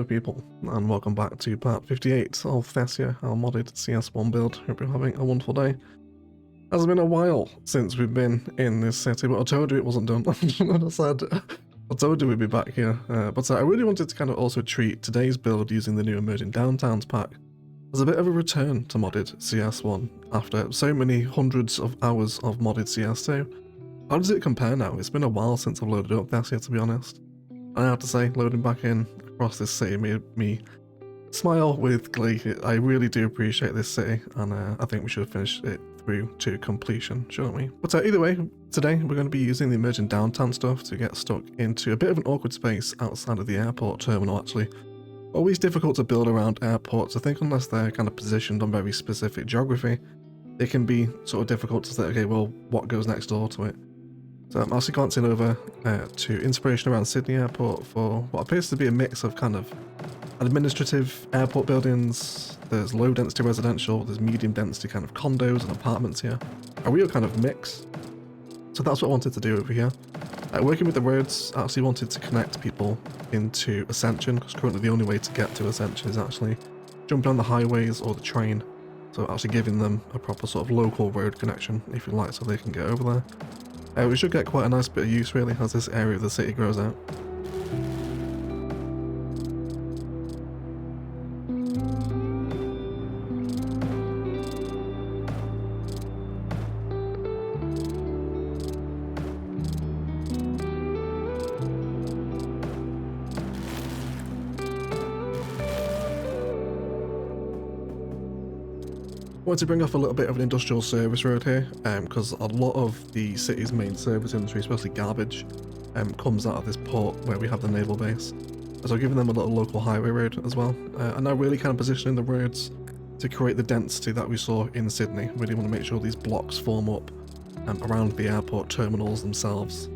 people, and welcome back to part 58 of Thessia, our modded CS1 build. Hope you're having a wonderful day. It's been a while since we've been in this city, but I told you it wasn't done. I told you we'd be back here, but I really wanted to kind of also treat today's build using the new Emerging Downtowns pack as a bit of a return to modded CS1 after so many hundreds of hours of modded CS2. How does it compare now? It's been a while since I've loaded up Thessia, to be honest. I have to say, loading back in across this city made me smile with glee. I really do appreciate this city, and I think we should finish it through to completion, shouldn't we? But either way, today we're going to be using the Emerging Downtown stuff to get stuck into a bit of an awkward space outside of the airport terminal, actually. Always difficult to build around airports. I think unless they're kind of positioned on very specific geography, it can be sort of difficult to say, okay, well, what goes next door to it? So I'm actually glancing over to inspiration around Sydney Airport for what appears to be a mix of kind of administrative airport buildings. There's low density residential, there's medium density kind of condos and apartments here. A real kind of mix. So that's what I wanted to do over here. Working with the roads, I actually wanted to connect people into Ascension, because currently the only way to get to Ascension is actually jumping on the highways or the train. So actually giving them a proper sort of local road connection, if you like, so they can get over there. We should get quite a nice bit of use really as this area of the city grows out. I wanted to bring off a little bit of an industrial service road here, because a lot of the city's main service industry, especially garbage, comes out of this port where we have the naval base. So giving them a little local highway road as well, and now really kind of positioning the roads to create the density that we saw in Sydney. Really want to make sure these blocks form up around the airport terminals themselves.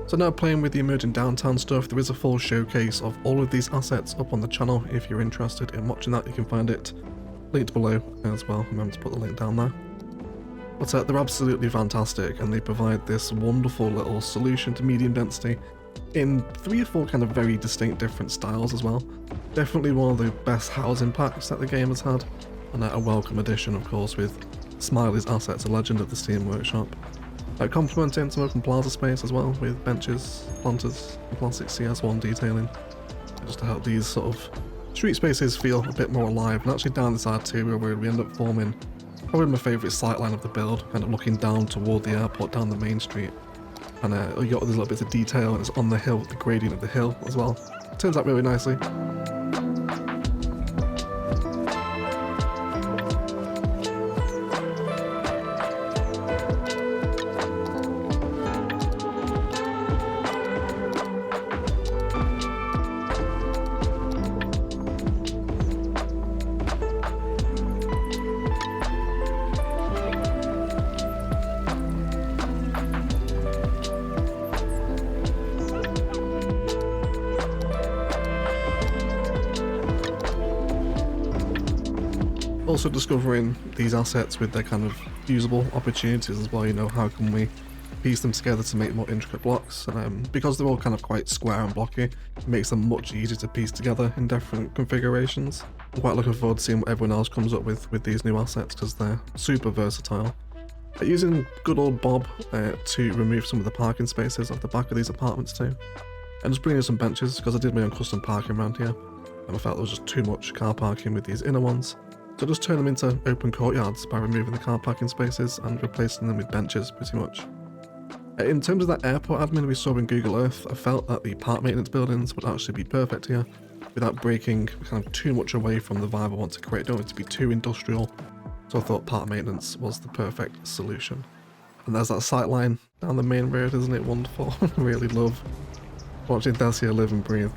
So now playing with the Emerging Downtown stuff, there is a full showcase of all of these assets up on the channel. If you're interested in watching that, you can find it linked below as well. Remember to put the link down there. But they're absolutely fantastic, and they provide this wonderful little solution to medium density in 3 or 4 kind of very distinct different styles as well. Definitely one of the best housing packs that the game has had, and a welcome addition of course with Smiley's assets, a legend of the Steam Workshop. Complementing some open plaza space as well with benches, planters, and classic CS1 detailing, just to help these sort of street spaces feel a bit more alive. And actually down this arterial road we end up forming probably my favourite sightline of the build, kind of looking down toward the airport, down the main street. And you got these little bits of detail, and it's on the hill, the gradient of the hill as well. Turns out really nicely. Also discovering these assets with their kind of usable opportunities as well. You know, how can we piece them together to make more intricate blocks? And because they're all kind of quite square and blocky, it makes them much easier to piece together in different configurations. I'm quite looking forward to seeing what everyone else comes up with these new assets, because they're super versatile. Using good old Bob to remove some of the parking spaces off the back of these apartments too, and just bringing in some benches, because I did my own custom parking around here and I felt there was just too much car parking with these inner ones. So just turn them into open courtyards by removing the car parking spaces and replacing them with benches pretty much. In terms of that airport admin we saw in Google Earth, I felt that the park maintenance buildings would actually be perfect here without breaking kind of too much away from the vibe I want to create. I don't want it to be too industrial, so I thought park maintenance was the perfect solution. And there's that sight line down the main road, isn't it wonderful? I really love watching Thessia live and breathe.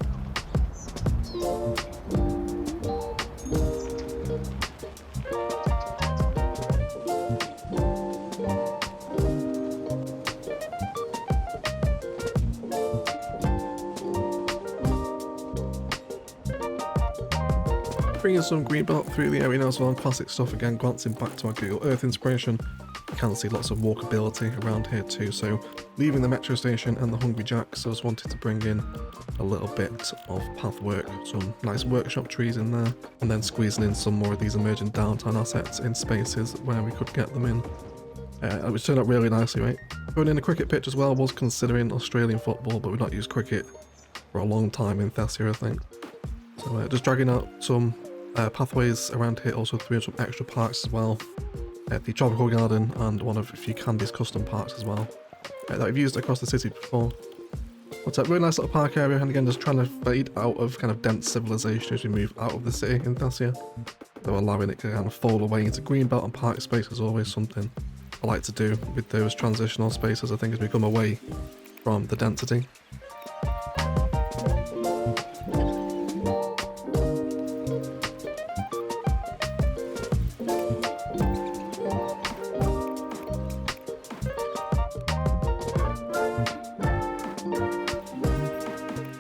Bringing some green belt through the area now as well, classic stuff again, glancing back to our Google Earth inspiration. You can see lots of walkability around here too, so leaving the metro station and the Hungry Jack, so I just wanted to bring in a little bit of path work, some nice workshop trees in there, and then squeezing in some more of these emerging downtown assets in spaces where we could get them in. Which turned out really nicely, right? Throwing in a cricket pitch as well, was considering Australian football, but we've not used cricket for a long time in Thessia, I think. So just dragging out some pathways around here, also through some extra parks as well. The Tropical Garden and one of a few Candy's custom parks as well that we've used across the city before. But a really nice little park area, and again just trying to fade out of kind of dense civilization as we move out of the city in Thessia. So allowing it to kind of fall away into greenbelt and park space is always something I like to do with those transitional spaces, I think, as we come away from the density.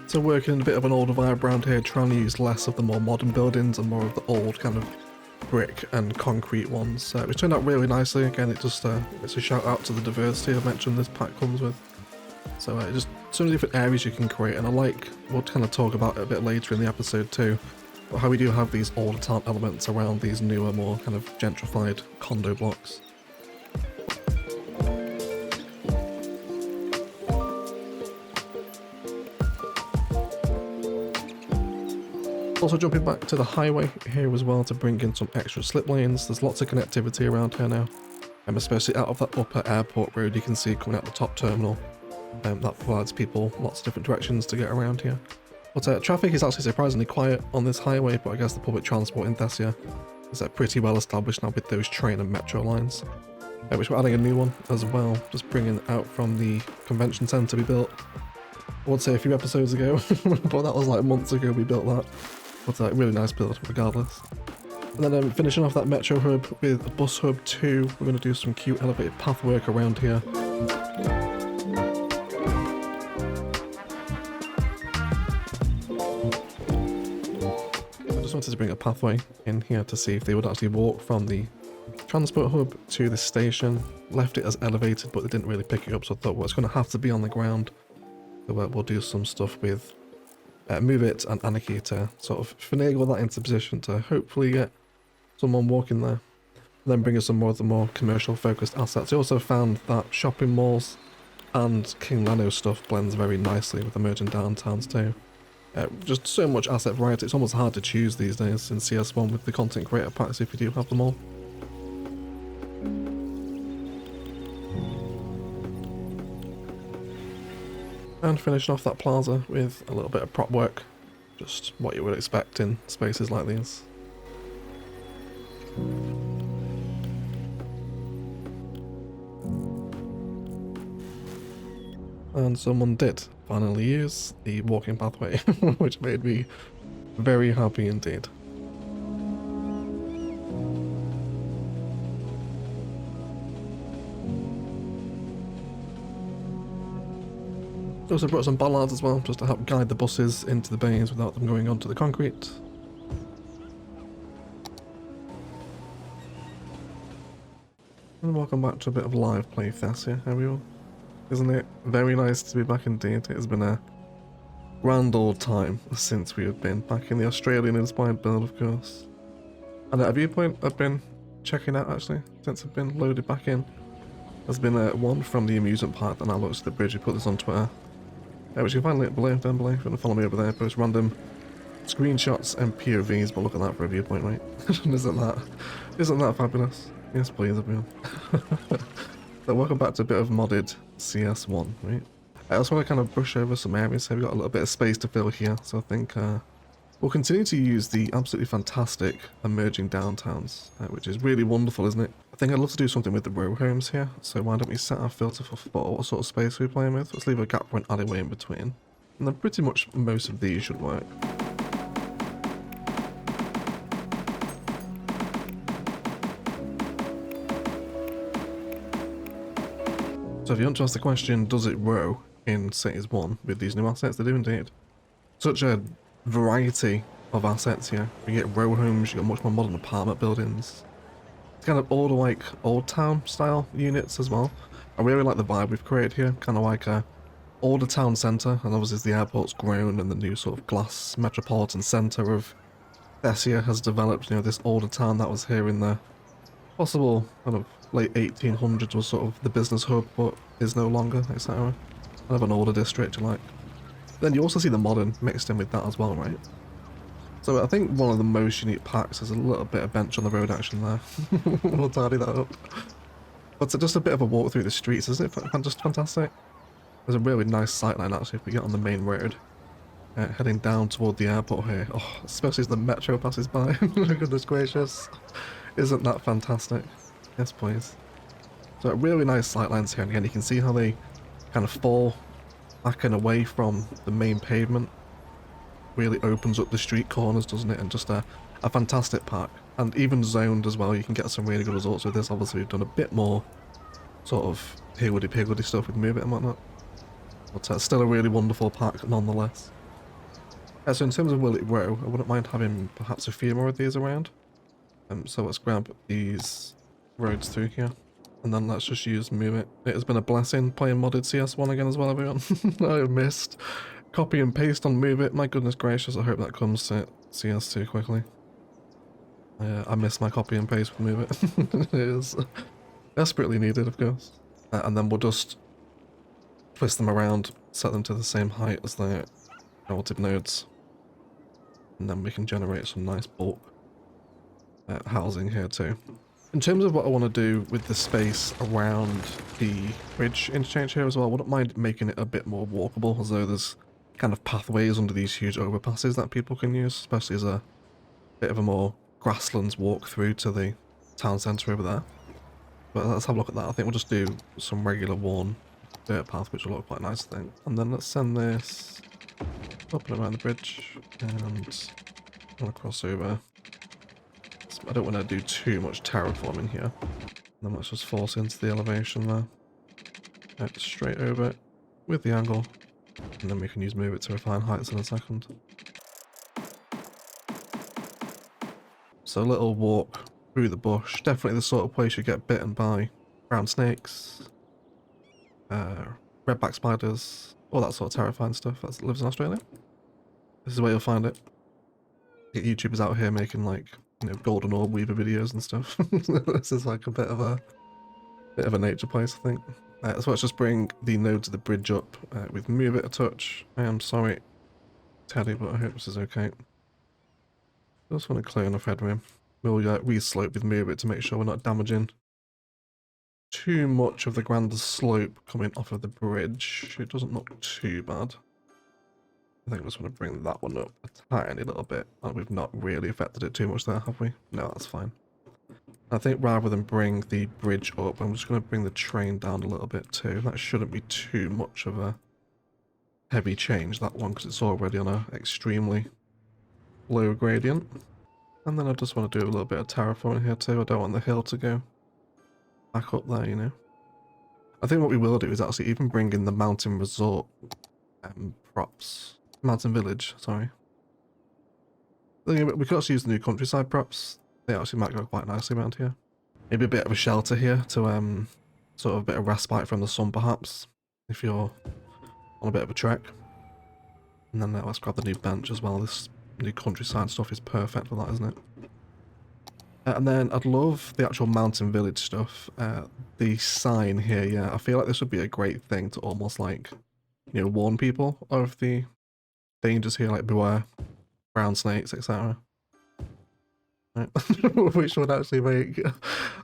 So working in a bit of an older vibe around here, trying to use less of the more modern buildings and more of the old kind of brick and concrete ones, which turned out really nicely. Again, it's a shout out to the diversity I mentioned this pack comes with. So just so many different areas you can create, and we'll kind of talk about it a bit later in the episode too, but how we do have these older town elements around these newer, more kind of gentrified condo blocks. Also jumping back to the highway here as well to bring in some extra slip lanes. There's lots of connectivity around here now, especially out of that upper airport road you can see coming out the top terminal. That provides people lots of different directions to get around here. But traffic is actually surprisingly quiet on this highway, but I guess the public transport in Thessia is pretty well established now with those train and metro lines, which we're adding a new one as well, just bringing out from the convention centre we built, I would say a few episodes ago, but that was like months ago we built that. But a really nice build regardless. And then finishing off that metro hub with a bus hub 2, we're going to do some cute elevated path work around here. I just wanted to bring a pathway in here to see if they would actually walk from the transport hub to the station. Left it as elevated, but they didn't really pick it up, so I thought, well, it's going to have to be on the ground. So we'll do some stuff with Move It and Anarchy to sort of finagle that into position to hopefully get someone walking there. And then bring us some more of the more commercial focused assets. I also found that shopping malls and King Leno stuff blends very nicely with emerging downtowns too. Just so much asset variety, it's almost hard to choose these days in CS1 with the content creator packs if you do have them all. And finishing off that plaza with a little bit of prop work, just what you would expect in spaces like these. And someone did finally use the walking pathway, which made me very happy indeed. Also brought some bollards as well, just to help guide the buses into the bays without them going onto the concrete. And welcome back to a bit of live play Thessia, everyone. Isn't it very nice to be back indeed? It has been a grand old time since we have been back in the Australian inspired build, of course. And at a viewpoint I've been checking out actually, since I've been loaded back in. There's been one from the amusement park that now looks at the bridge. We put this on Twitter. Which you can find linked below, down below, if you want to follow me over there. Post random screenshots and POVs, but look at that for a viewpoint, right? Isn't that fabulous? Yes, please, everyone. So welcome back to a bit of modded CS1, right? I also want to kind of brush over some areas here. We've got a little bit of space to fill here, so I think we'll continue to use the absolutely fantastic emerging downtowns, which is really wonderful, isn't it? I think I'd love to do something with the row homes here, so why don't we set our filter for what sort of space we're playing with. Let's leave a gap for an alleyway in between, and then pretty much most of these should work. So if you want to ask the question, does it row in Cities 1 with these new assets? They do indeed. Such a variety of assets here. You get row homes, you got much more modern apartment buildings. It's kind of all the like old town style units as well. I really like the vibe we've created here, kind of like a older town centre, and obviously as the airport's grown and the new sort of glass metropolitan centre of Thessia has developed, you know, this older town that was here in the possible kind of late 1800s was sort of the business hub, but is no longer, etc. Kind of an older district, you like. Then you also see the modern mixed in with that as well, right? So I think one of the most unique packs is a little bit of bench on the road action there. We'll tidy that up. But just a bit of a walk through the streets, isn't it? Just fantastic. There's a really nice sightline actually if we get on the main road. Heading down toward the airport here. Oh, especially as the metro passes by. Goodness gracious. Isn't that fantastic? Yes, please. So really nice sightlines here, and again you can see how they kind of fall back and away from the main pavement. Really opens up the street corners, doesn't it? And just a fantastic pack. And even zoned as well, you can get some really good results with this. Obviously we've done a bit more sort of higgledy-piggledy stuff with Move It and whatnot. But still a really wonderful pack nonetheless. So in terms of will it grow, I wouldn't mind having perhaps a few more of these around. So let's grab these roads through here. And then let's just use Move It. It has been a blessing playing modded CS1 again as well, everyone. I missed copy and paste on Move It. My goodness gracious, I hope that comes to CS2 quickly. I miss my copy and paste with Move It. It is desperately needed, of course. And then we'll just twist them around, set them to the same height as the relative nodes. And then we can generate some nice bulk housing here too. In terms of what I want to do with the space around the bridge interchange here as well, I wouldn't mind making it a bit more walkable, as though there's kind of pathways under these huge overpasses that people can use, especially as a bit of a more grasslands walk through to the town centre over there. But let's have a look at that. I think we'll just do some regular worn dirt path, which will look quite nice, I think. And then let's send this up and around the bridge, and I'm gonna cross over. I don't want to do too much terraforming here. And then let's just force into the elevation there. Straight over with the angle. And then we can use Move It to refine heights in a second. So a little walk through the bush. Definitely the sort of place you get bitten by brown snakes, redback spiders, all that sort of terrifying stuff that lives in Australia. This is where you'll find it. Get YouTubers out here making like, you know, golden orb weaver videos and stuff. This is like a bit of a nature place, I think. So let's just bring the node to the bridge up with Move It a touch. I am sorry, Teddy, but I hope this is okay. Just want to clear enough headroom. We'll re-slope with Move It to make sure we're not damaging too much of the grander slope coming off of the bridge. It doesn't look too bad. I think I just want to bring that one up a tiny little bit. And we've not really affected it too much there, have we? No, that's fine. I think rather than bring the bridge up, I'm just going to bring the train down a little bit too. That shouldn't be too much of a heavy change, that one, because it's already on an extremely low gradient. And then I just want to do a little bit of terraforming here too. I don't want the hill to go back up there, you know. I think what we will do is actually even bring in the mountain resort props. Mountain village, sorry. We could also use the new countryside props. They actually might go quite nicely around here. Maybe a bit of a shelter here to sort of a bit of respite from the sun perhaps, if you're on a bit of a trek. And then let's grab the new bench as well. This new countryside stuff is perfect for that, isn't it? And then I'd love the actual mountain village stuff. The sign here, yeah, I feel like this would be a great thing to almost like, you know, warn people of the dangers here, like beware brown snakes, etc. Right. Which would actually make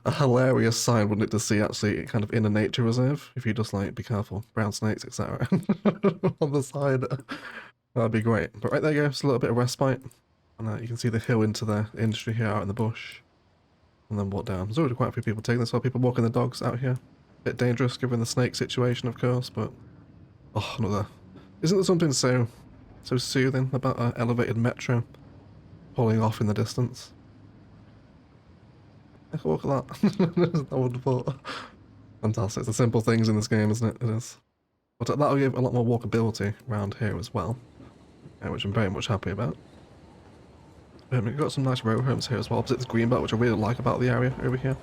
a hilarious sign, wouldn't it, to see actually kind of in a nature reserve, if you just like, be careful, brown snakes, etc. on the side. That'd be great. But right there you go, just a little bit of respite. And you can see the hill into the industry here out in the bush. And then walk down. There's already quite a few people taking this, while people walking their dogs out here. Bit dangerous given the snake situation, of course, but oh, another. Isn't there something so soothing about an elevated metro pulling off in the distance? Look at that. Isn't that wonderful? Fantastic. It's the simple things in this game, isn't it? It is. But that'll give a lot more walkability around here as well, which I'm very much happy about. We've got some nice row homes here as well, opposite this green belt, which I really like about the area over here.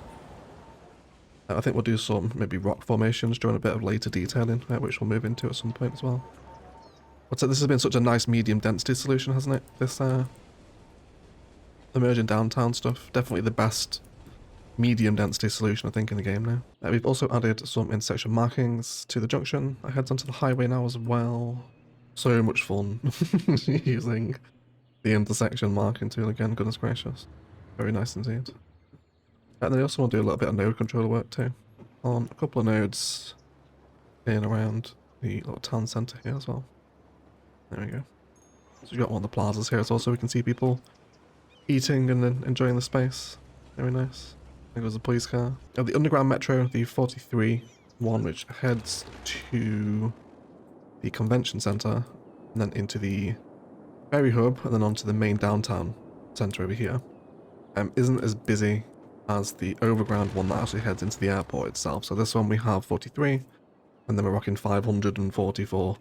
I think we'll do some maybe rock formations during a bit of later detailing, which we'll move into at some point as well. But this has been such a nice medium density solution, hasn't it? This emerging downtown stuff, definitely the best medium density solution I think in the game now. We've also added some intersection markings to the junction. It heads onto the highway now as well. So much fun using the intersection marking tool again, goodness gracious. Very nice indeed. And then I also want to do a little bit of node controller work too, on a couple of nodes in around the little town centre here as well. There we go. So we've got one of the plazas here as well, so we can see people eating and then enjoying the space. Very nice. There goes the police car. The underground metro, the 43 one, which heads to the convention centre, and then into the ferry hub, and then onto the main downtown centre over here. Isn't as busy as the overground one that actually heads into the airport itself. So this one we have 43, and then we're rocking 544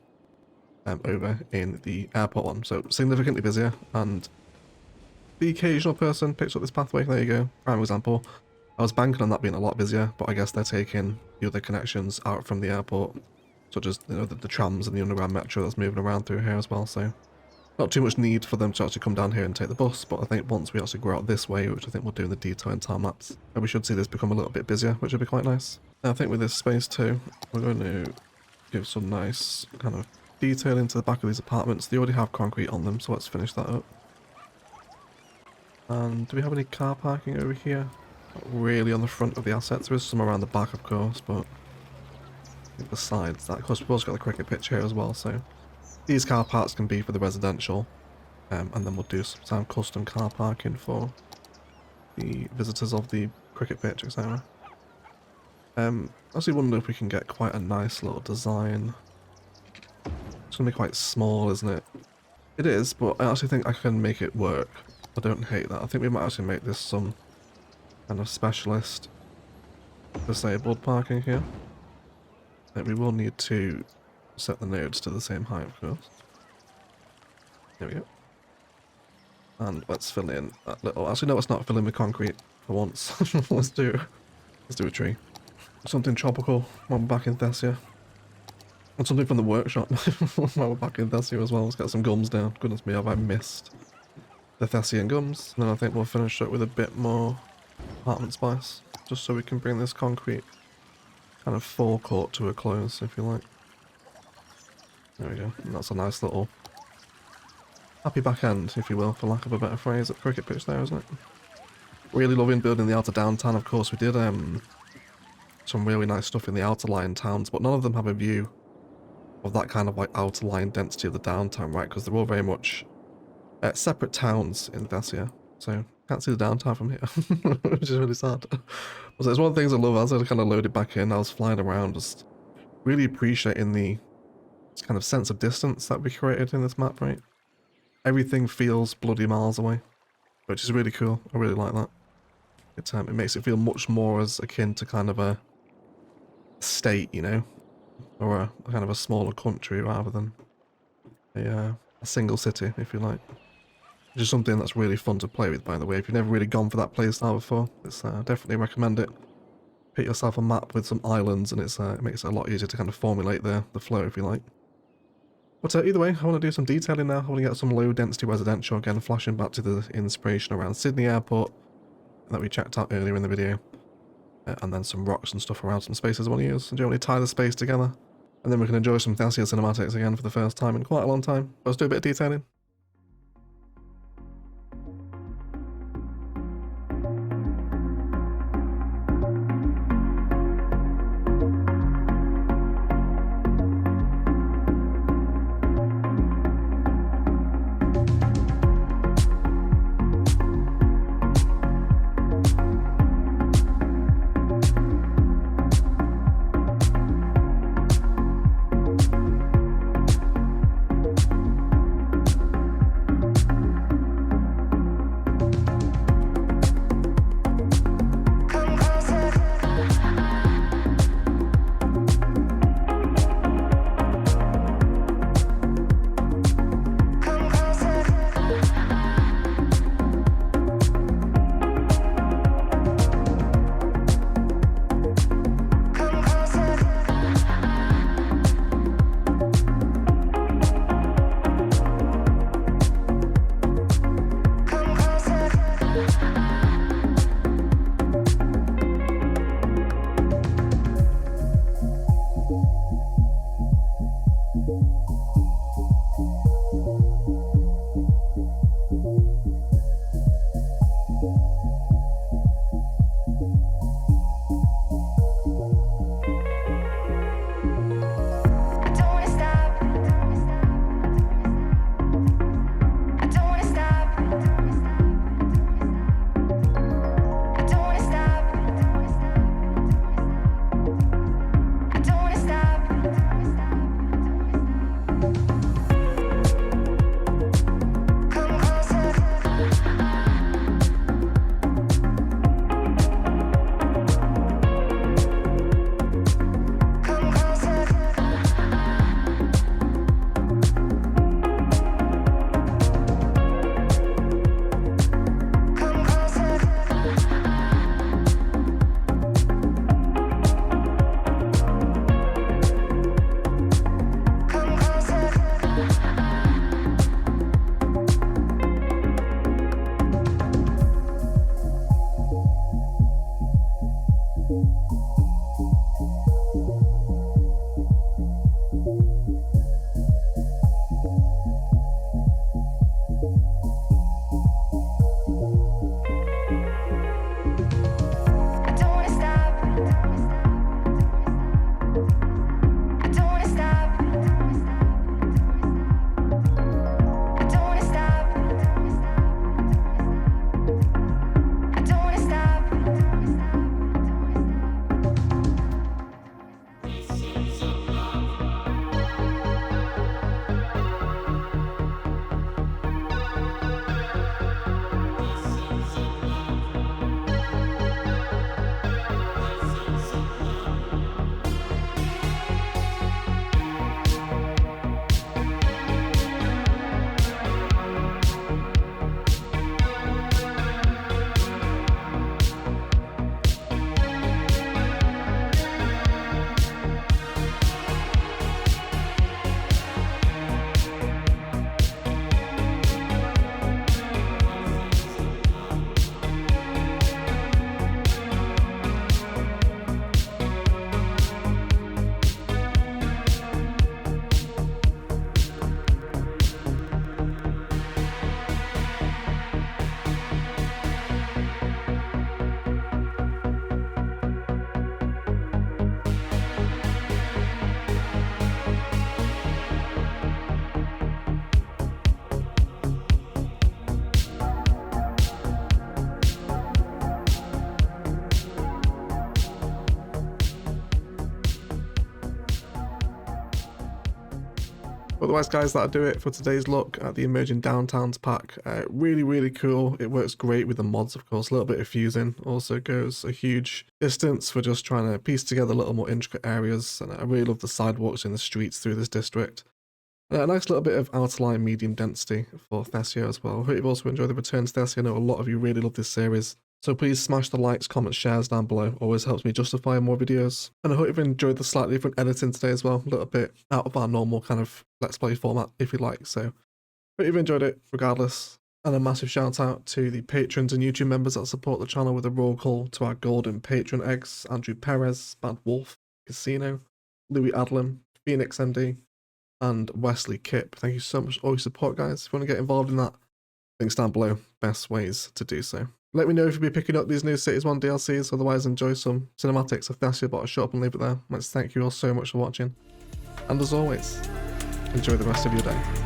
over in the airport one. So significantly busier, and the occasional person picks up this pathway. There you go. Prime example. I was banking on that being a lot busier, but I guess they're taking the other connections out from the airport, such as the trams and the underground metro that's moving around through here as well. So not too much need for them to actually come down here and take the bus, but I think once we actually go out this way, which I think we'll do in the detail and time lapse, we should see this become a little bit busier, which would be quite nice. And I think with this space too, we're going to give some nice kind of detail into the back of these apartments. They already have concrete on them, so let's finish that up. And do we have any car parking over here? Not really on the front of the assets. There is some around the back, of course, but I think besides that, of course, we've also got the cricket pitch here as well, so these car parks can be for the residential, and then we'll do some custom car parking for the visitors of the cricket pitch, etc. I actually wonder if we can get quite a nice little design. It's going to be quite small, isn't it? It is, but I actually think I can make it work. I don't hate that. I think we might actually make this some kind of specialist disabled parking here. We will need to set the nodes to the same height, of course. There we go. And let's fill in that little... Actually, no, let's not fill in with concrete for once. Let's do a tree. Something tropical while we're back in Thessia. And something from the workshop while we're back in Thessia as well. Let's get some gums down. Goodness me, have I missed the Thessian gums. And then I think we'll finish up with a bit more apartment spice, just so we can bring this concrete kind of forecourt to a close, if you like. There we go. And that's a nice little happy back end, if you will, for lack of a better phrase, at cricket pitch there, isn't it? Really loving building the outer downtown. Of course, we did some really nice stuff in the outer line towns, but none of them have a view of that kind of like outer line density of the downtown, right? Because they're all very much separate towns in Thessia, so can't see the downtown from here, which is really sad. So it's one of the things I love. As I kind of loaded back in, I was flying around, just really appreciating the kind of sense of distance that we created in this map, right? Everything feels bloody miles away, which is really cool. I really like that. It makes it feel much more as akin to kind of a state, you know, or a kind of a smaller country rather than a single city, if you like. Which is something that's really fun to play with, by the way. If you've never really gone for that playstyle before, it's definitely recommend it. Pick yourself a map with some islands, and it makes it a lot easier to kind of formulate the flow, if you like. But either way, I want to do some detailing now. I want to get some low density residential, again flashing back to the inspiration around Sydney Airport that we checked out earlier in the video. And then some rocks and stuff around some spaces I want to use. And generally tie the space together. And then we can enjoy some Thessia cinematics again for the first time in quite a long time. Let's do a bit of detailing. Otherwise, guys, that'll do it for today's look at the Emerging Downtowns pack. Really cool. It works great with the mods, of course. A little bit of fusing also goes a huge distance for just trying to piece together a little more intricate areas. And I really love the sidewalks in the streets through this district. And a nice little bit of outline medium density for Thessia as well. I hope you've also enjoyed the return to Thessia. I know a lot of you really love this series. So please smash the likes, comments, shares down below. Always helps me justify more videos. And I hope you've enjoyed the slightly different editing today as well. A little bit out of our normal kind of Let's Play format, if you like. So hope you've enjoyed it regardless. And a massive shout out to the patrons and YouTube members that support the channel with a roll call to our golden patron eggs: Andrew Perez, Bad Wolf, Casino, Louis Adlam, Phoenix MD, and Wesley Kipp. Thank you so much for all your support, guys. If you want to get involved in that, links down below. Best ways to do so. Let me know if you'll be picking up these new Cities 1 DLCs. Otherwise, enjoy some cinematics of Thessia, but I'll shut up and leave it there. Let's thank you all so much for watching. And as always, enjoy the rest of your day.